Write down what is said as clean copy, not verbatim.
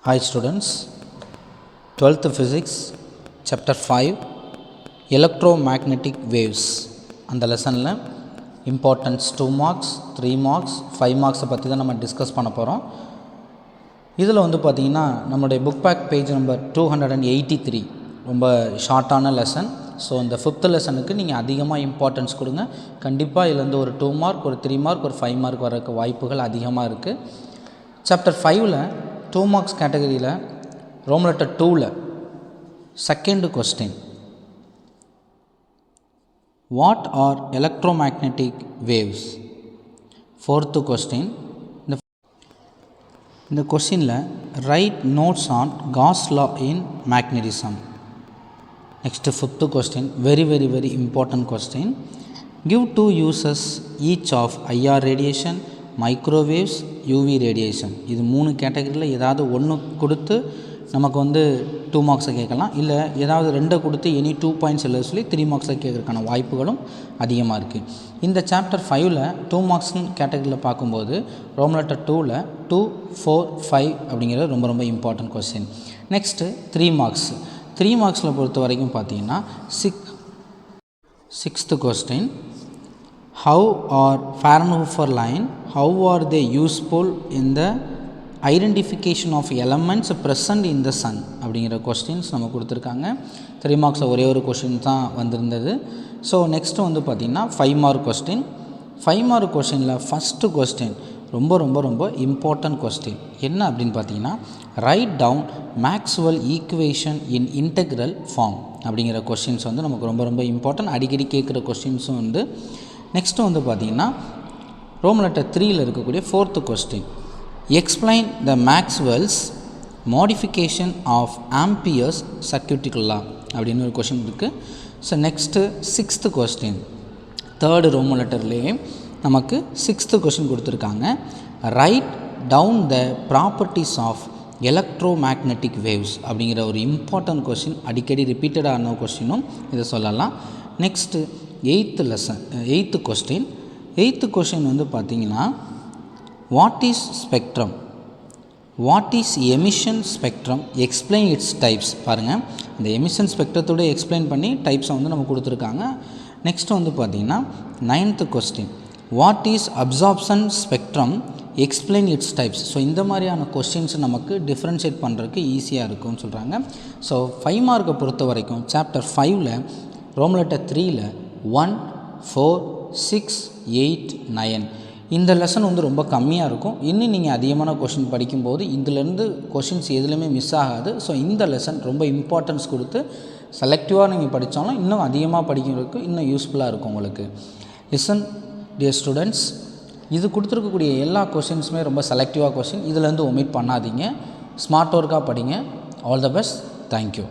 Hi students, 12th Physics, Chapter 5, Electromagnetic Waves. அந்த லெசனில் importance 2 marks, 3 marks, 5 marks பற்றி தான் நம்ம டிஸ்கஸ் பண்ண போகிறோம். இதில் பார்த்திங்கன்னா நம்மளுடைய புக் பேக் பேஜ் நம்பர் 283 ரொம்ப ஷார்ட்டான லெசன். ஸோ இந்த 5th லெசனுக்கு நீங்கள் அதிகமாக இம்பார்ட்டன்ஸ் கொடுங்க. கண்டிப்பாக இதுலேருந்து ஒரு 2 mark, ஒரு 3 mark, ஒரு 5 mark வரக்கு வாய்ப்புகள் அதிகமாக இருக்குது. சாப்டர் 5ல் 2 marks கேட்டகரியில் ரோமன் லெட்டர் 2ல் second question, what are electromagnetic waves? Fourth question, இந்த கொஸ்டினில் right notes on cos law in magnetism. Next fifth question, very important question, give 2 uses each of IR radiation, microwaves, UV radiation. இது 3 கேட்டகரியில் ஏதாவது ஒன்று கொடுத்து நமக்கு 2 marks கேட்கலாம். இல்லை ஏதாவது 2 கொடுத்து எனி 2 points எழுத சொல்லி 3 marks கேட்கறதுக்கான வாய்ப்புகளும் அதிகமாக இருக்குது. இந்த சாப்டர் 5ல் 2 marks கேட்டகரியில் பார்க்கும்போது ரோமன் லெட்டர் 2ல் 2, 4, 5 அப்படிங்கிறது ரொம்ப இம்பார்ட்டன்ட் கொஸ்டின். Next 3 marks. 3 marksல் பொறுத்த வரைக்கும் பார்த்தீங்கன்னா sixth question, how are Fraunhofer line, how are they useful in the identification of elements present in the sun அப்படிங்கிற கொஸ்டின்ஸ் நம்ம கொடுத்துருக்காங்க. 3 marks ஒரே ஒரு கொஸ்டின் தான் வந்திருந்தது. ஸோ நெக்ஸ்ட்டு பார்த்திங்கன்னா 5 mark கொஸ்டின். 5 mark கொஸ்டினில் ஃபஸ்ட்டு கொஸ்டின் ரொம்ப இம்பார்ட்டன்ட் கொஸ்டின். என்ன அப்படின்னு பார்த்தீங்கன்னா, write down Maxwell equation in integral form அப்படிங்கிற கொஸ்டின்ஸ் நமக்கு ரொம்ப இம்பார்ட்டன்ட். அடிக்கடி கேட்குற கொஸ்டின்ஸும் நெக்ஸ்ட்டு பார்த்திங்கன்னா ரோமன் லெட்டர் 3ல் இருக்கக்கூடிய 4th question, explain the Maxwell's modification of Ampere's circuital law அப்படின்னு ஒரு கொஸ்டின் இருக்குது. So next 6th question, 3rd Roman லெட்டர்லேயே நமக்கு 6th கொஸ்டின் கொடுத்துருக்காங்க, write down the properties of electromagnetic waves அப்படிங்கிற ஒரு இம்பார்ட்டன்ட் கொஸ்டின். அடிக்கடி ரிப்பீட்டடான கொஸ்டினும் இதை சொல்லலாம். Next 8th question. 8th question பார்த்திங்கன்னா, what is spectrum, what is emission spectrum, explain its types. பாருங்கள், இந்த எமிஷன் ஸ்பெக்ட்ரத்தோடு எக்ஸ்பிளைன் பண்ணி டைப்ஸை நம்ம கொடுத்துருக்காங்க. நெக்ஸ்ட்டு பார்த்திங்கன்னா 9th question, what is absorption spectrum, explain its types. So இந்த மாதிரியான கொஸ்டின்ஸ் நமக்கு டிஃப்ரென்ஷியேட் பண்ணுறதுக்கு ஈஸியாக இருக்கும்னு சொல்கிறாங்க. ஸோ 5 mark பொறுத்த வரைக்கும் சாப்டர் 5ல் ரோமன் லெட்டர் 3ல் 1, 4, 6, 8, 9 இந்த லெசன் ரொம்ப கம்மியாக இருக்கும். இன்னும் நீங்கள் அதிகமான கொஷின் படிக்கும்போது இதிலேருந்து கொஷின்ஸ் எதுலையுமே மிஸ் ஆகாது. ஸோ இந்த லெசன் ரொம்ப இம்பார்ட்டன்ஸ் கொடுத்து செலக்டிவாக நீங்கள் படித்தாலும் இன்னும் அதிகமாக படிக்கிறதுக்கு இன்னும் யூஸ்ஃபுல்லாக இருக்கும் உங்களுக்கு. லிசன் டியர் ஸ்டூடெண்ட்ஸ், இது கொடுத்துருக்கக்கூடிய எல்லா கொஷின்ஸுமே ரொம்ப செலக்டிவாக கொஷின். இதிலேருந்து ஒமிட் பண்ணாதீங்க. ஸ்மார்ட் ஒர்க்காக படிங்க. All the best. தேங்க்யூ.